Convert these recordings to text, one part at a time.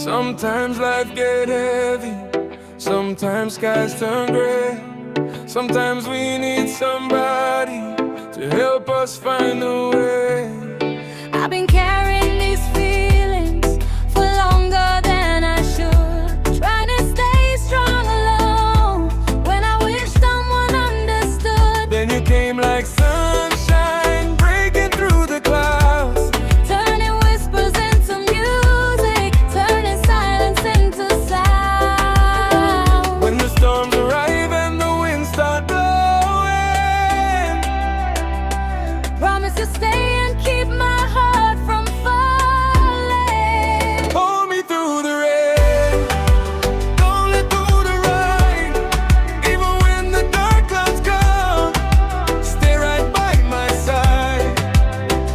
Sometimes life get heavy, sometimes skies turn gray. Sometimes we need somebody to help us find a way. I've been carrying these feelings for longer than I should, trying to stay strong alone when I wish someone understood. Then you came like sunshine breaking through the clouds, turning whispers into music, turning silence into sound. when the storms arrive and the winds start blowing. Promise to stay and keep my heart from falling. Hold me through the rain, don't let go the rain. Even when the dark clouds come, stay right by my side.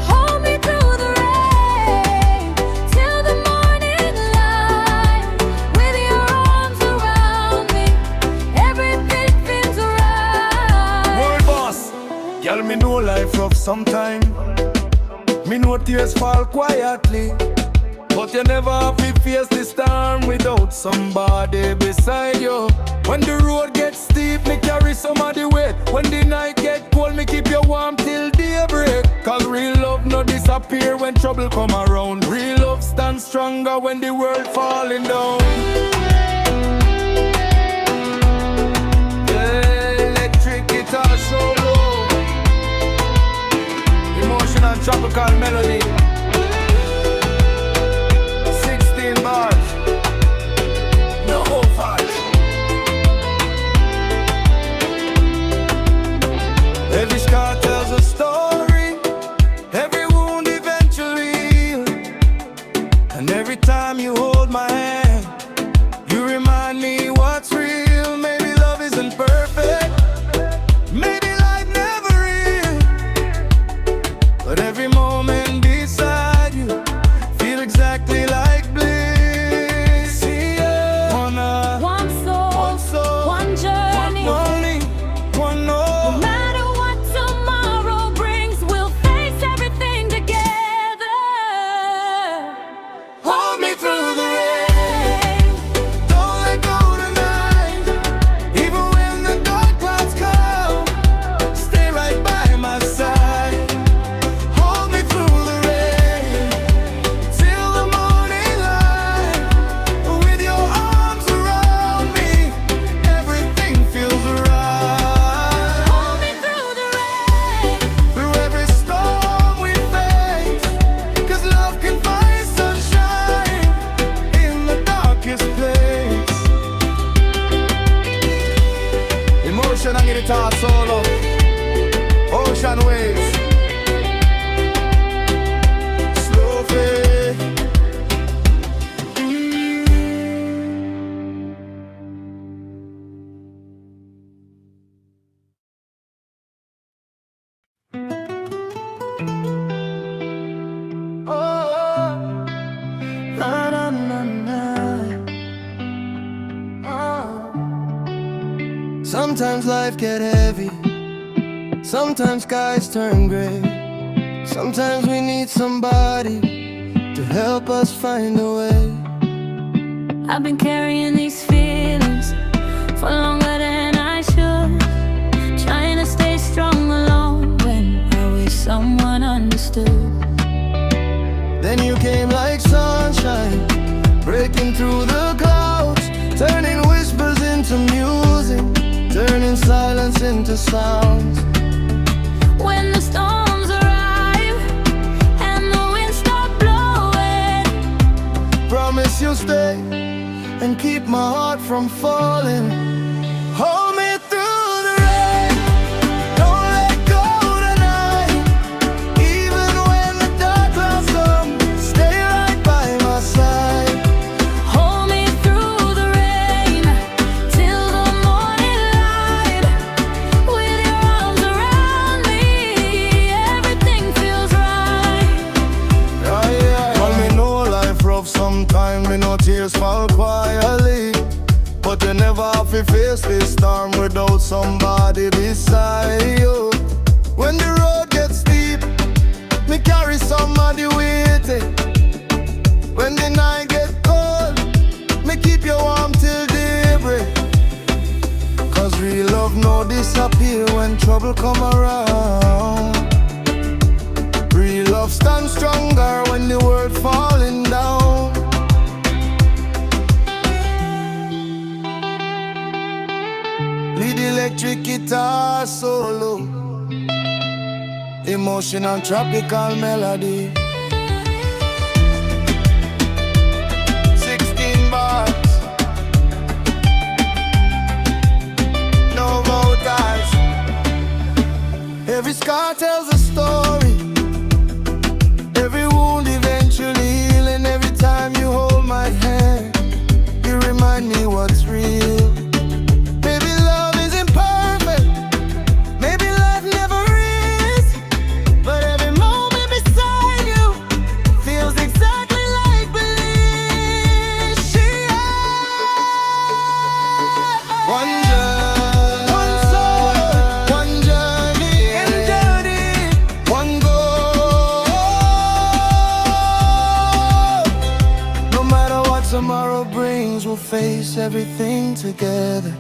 Hold me through the rain till the morning light. With your arms around me, everything feels right. World boss, y'all me know life rough sometime. Me know tears fall quietly, but you never have to face the storm without somebody beside you. When the road gets steep, me carry some of the weight. When the night get cold, me keep you warm till daybreak. Cause real love no disappear when trouble come around. Real love stands stronger when the world falling down. Yeah, electric guitar solo, emotional tropical melody. 16 bars, no offense. Every scar tells a story, every wound eventually heals. And every time you hold my hand, you remind me what's real. Maybe love isn't perfect, maybe life never is, but every moment beside you feel exactly like bliss. See ya. One soul, one journey. one money, one No hope. matter what tomorrow brings, we'll face everything together. Hold me through the rain, don't let go tonight. Even when the dark clouds come, stay right by my side. Hold me through the rain till the morning light. With your arms around me, everything feels right. Hold me through the rain. Through every storm we face, 'cause love can find sunshine in the darkest place. Emotion and guitar solo, ocean waves, slow fade. Oh, na na na na. Oh. Sometimes life get heavy, sometimes skies turn gray. Sometimes we need somebody to help us find a way. I've been carrying these feelings for longer than I should, trying to stay strong alone when I wish someone understood. Then you came like sunshine, breaking through the clouds, turning whispers into music, turning silence into sounds. When the storms arrive and the winds start blowing, Promise you'll stay and keep my heart from falling. Hold me through the rain, don't let go tonight. Even when the dark clouds come, stay right by my side. hold me through the rain till the morning light. With your arms around me, everything feels right. Well, me know life rough sometimes, me know tears fall quietly, but you never have to face this storm without somebody beside you. When the road gets steep, me carry somebody with it. When the night gets cold, keep you warm till daybreak. Cause real love no disappear when trouble come around. Real love stands stronger when the world falling down. Lead electric guitar solo, emotional tropical melody. 16 bars, no vocals. Every scar tells a story, every wound eventually heal. And every time you hold my hand, you remind me what's real. Maybe love isn't perfect, maybe life never is, but every moment beside you feels exactly like bliss. One journey, one soul, one journey, one goal. No matter what tomorrow brings, we'll face everything together.